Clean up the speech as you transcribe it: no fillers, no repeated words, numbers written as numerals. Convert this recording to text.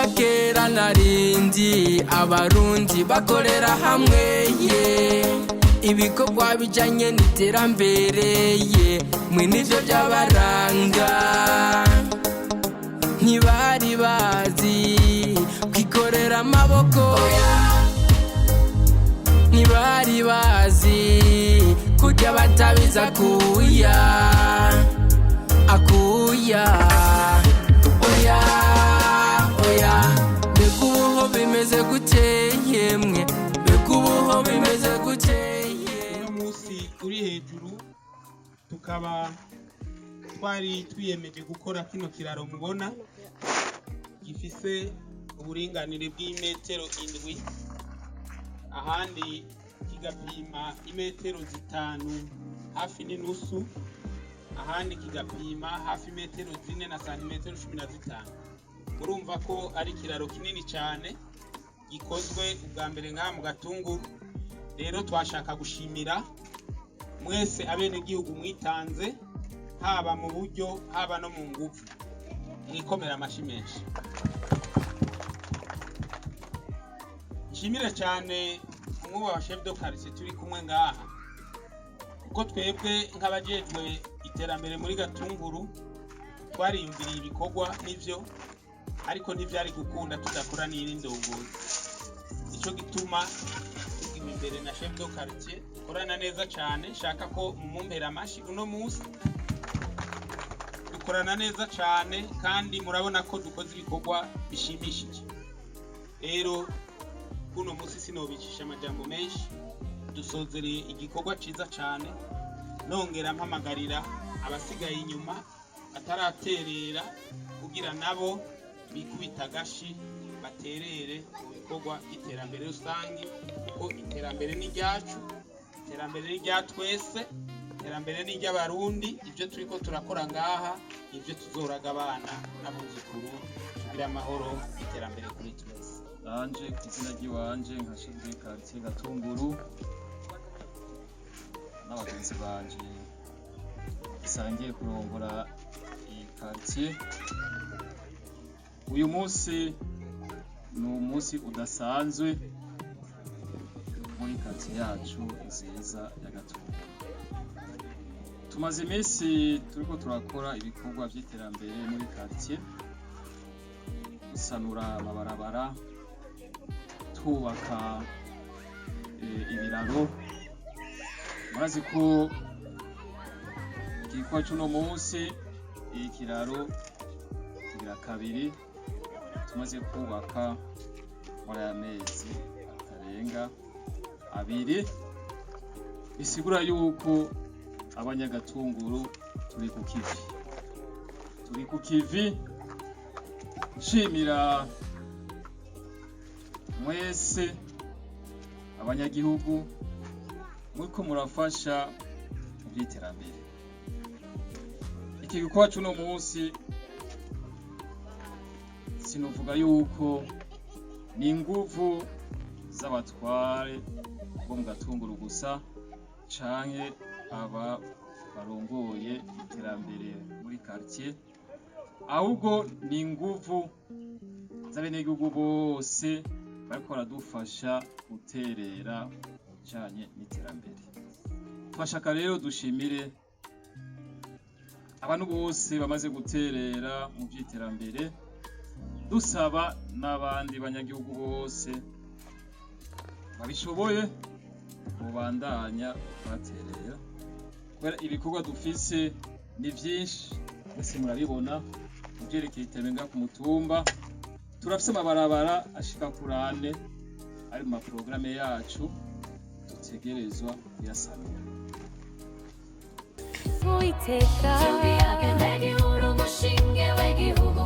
kuva kera narindi abarundi bakorera hamwe ye ibikorwa bijanye n'iterambere ye mwe nivyo byabaranga ntibari bazi kwikorera amaboko ntibari bazi kurya batabiza akuya oya mbega ubuho bimeze guteye mwe mbega ubuho bimeze guteye. uno munsi uri hejuru tukaba twari twiyemeje gukora kino kiraro mubona gifise uburinganire bw'imetero 7 ahandi kigapima imetero 5 hafi n'inusu ahandi kigapima hafi metero 4 na santimetero 15. Murumva ko ari kiraro kinini cyane gikozwe ubwa mbere ngaha mu Gatunguru. Rero twashaka gushimira mwese abene gihugu mwitanze haba mu buryo haba no mu nguvu, mwikomera amashi menshi. Nshimire cyane umwe wa chef de quartier turi kumwe ngaha, kuko twebwe nk'abajejwe iterambere muri Gatunguru twariyumviriye ibikorwa n'ivyo, ariko ntivyari gukunda tudakora n'indongozi. Ico gituma tugiwe imbere na chef de quartier dukorana neza cyane. Shaka ko mumumpera amashi uno munsi, dukorana neza cyane kandi murabona ko dukoze ibikorwa bishimishije. Rero kuno munsi sinobicisha amajambo menshi, dusozereye igikorwa ciza cyane. Nongera mpamagarira abasigaye inyuma ataraterera kugira nabo bikubita gashi baterere mu bikorwa by'iterambere rusange, kuko iterambere ni ryacu, iterambere ni rya twese, iterambere ni ry'abarundi. Ibyo turiko turakora ngaha ibyo tuzoraga abana n'abuzukuru, tugira amahoro iterambere kuri twese. Nanje kizina giwanje nka chef de quartier Gatunguru n'abagenzi banje isangiye kurongora iyi quartier. Uyu munsi ni umunsi udasanzwe muri quartier yacu nziza ya Gatunguru. Tumaze iminsi turiko turakora ibikorwa by'iterambere muri quartier, gusanura amabarabara, twubaka ibiraro. Murazi ko igikorwa cy'uno munsi ikiraro kigira kabiri tumaze kubaka muri aya mezi atarenga 2, bisigura yuko abanyagatunguru turi ku kivi. Nshimira mwese abanyagihugu muriko murafasha mu by'iterambere. Iki gikorwa cy'uno munsi sinovuga yuko ni inguvu z'abatware bo mu Gatunguru gusa canke aba barongoye iterambere muri quartier, ahubwo ni inguvu z'abenegihugu bose bariko baradufasha guterera cyane n'iterambere. Twashaka rero dushimire abantu bose bamaze guterera mu by'iterambere, dusaba n'abandi banyagihugu bose babishoboye mubandanya baterera, kubera ibikorwa dufise ni byinshi. Mwese murabibona mu byerekeye iterambere ku mutumba. Turafise amabarabara ashika kuri 4 ari mu maprograme yacu dutegerezwa kuyasanura. Uiteka, umushinge w'igihugu